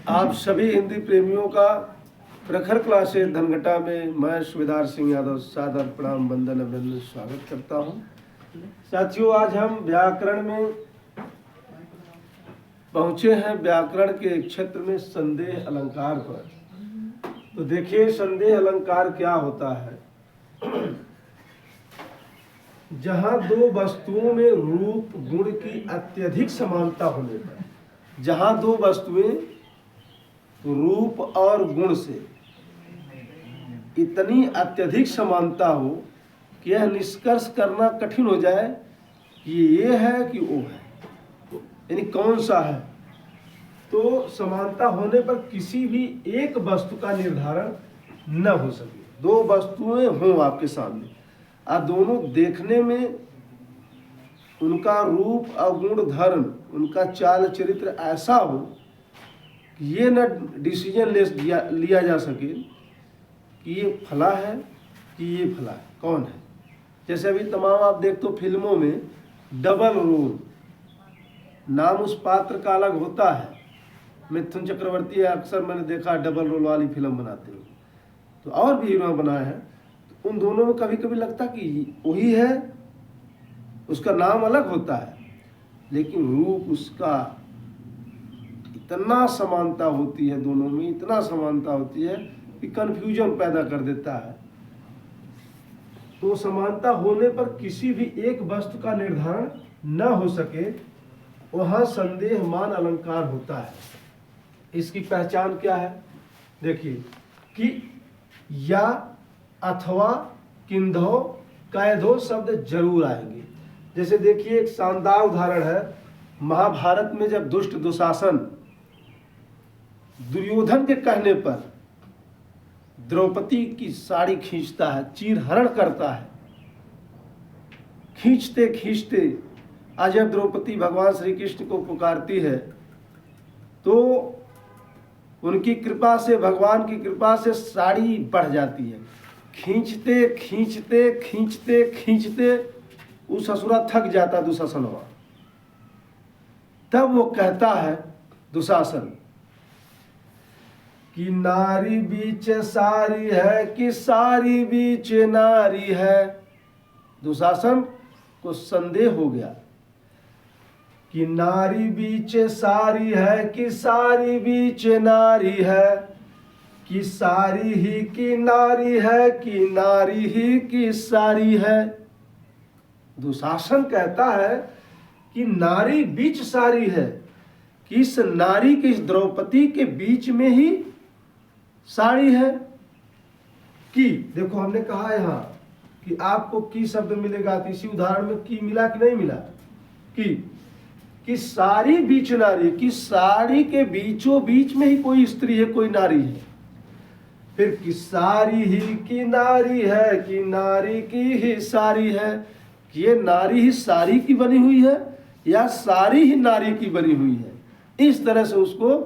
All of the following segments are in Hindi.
आप सभी हिंदी प्रेमियों का प्रखर क्लासेज धनघटा में मैं सुबेदार सिंह यादव सादर प्रणाम वंदन अभिनंदन स्वागत करता हूं। साथियों, आज हम व्याकरण में पहुंचे हैं, व्याकरण के क्षेत्र में संदेह अलंकार पर। तो देखिए, संदेह अलंकार क्या होता है। जहां दो वस्तुओं में रूप गुण की अत्यधिक समानता होने पर, जहां दो वस्तुएं रूप और गुण से इतनी अत्यधिक समानता हो कि यह निष्कर्ष करना कठिन हो जाए कि ये है कि वो है, यानी कौन सा है। तो समानता होने पर किसी भी एक वस्तु का निर्धारण न हो सके। दो वस्तुएं हों आपके सामने और दोनों देखने में उनका रूप और गुण धर्म, उनका चाल चरित्र ऐसा हो कि ये न डिसीजन लिया जा सके कि ये फला है कि ये फला है, कौन है। जैसे अभी तमाम आप देख तो फिल्मों में डबल रोल, नाम उस पात्र का अलग होता है। मिथुन चक्रवर्ती अक्सर मैंने देखा डबल रोल वाली फिल्म बनाते हुए, तो और भी हीरो बनाए हैं। तो उन दोनों में कभी कभी लगता कि वही है, उसका नाम अलग होता है, लेकिन रूप उसका इतना समानता होती है, दोनों में इतना समानता होती है कि कंफ्यूजन पैदा कर देता है। तो समानता होने पर किसी भी एक वस्तु का निर्धारण न हो सके, वहां संदेहमान अलंकार होता है। इसकी पहचान क्या है? देखिए कि या, अथवा, किंधो, कैधो शब्द जरूर आएंगे। जैसे देखिए, एक शानदार उदाहरण है, महाभारत में जब दुष्ट दुशासन दुर्योधन के कहने पर द्रौपदी की साड़ी खींचता है, चीरहरण करता है। खींचते खींचते आज जब द्रौपदी भगवान श्री कृष्ण को पुकारती है तो उनकी कृपा से, भगवान की कृपा से साड़ी बढ़ जाती है। खींचते खींचते खींचते खींचते वो ससुरा थक जाता दुशासनवा। तब वो कहता है दुशासन कि नारी बीच सारी है कि सारी बीच नारी है। दुशासन को संदेह हो गया कि नारी बीच सारी है कि सारी बीच नारी है, कि सारी ही की नारी है कि नारी ही की सारी है। दुशासन कहता है कि नारी बीच सारी है, कि इस नारी की, इस द्रौपदी के बीच में ही साड़ी है। कि देखो, हमने कहा यहाँ कि आपको की शब्द मिलेगा, तो इसी उदाहरण में की मिला कि नहीं मिला। कि सारी बीच नारी, कि साड़ी के बीचों बीच में ही कोई स्त्री है, कोई नारी है। फिर कि सारी ही की नारी है कि नारी की ही सारी है, कि ये नारी ही सारी की बनी हुई है या सारी ही नारी की बनी हुई है। इस तरह से उसको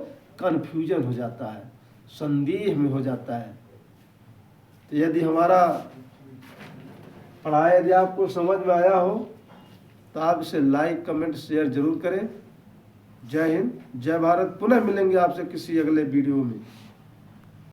कंफ्यूजन हो जाता है, संदेह में हो जाता है। तो यदि हमारा पढ़ाई यदि आपको समझ में आया हो तो आप इसे लाइक, कमेंट, शेयर जरूर करें। जय हिंद, जय भारत। पुनः मिलेंगे आपसे किसी अगले वीडियो में।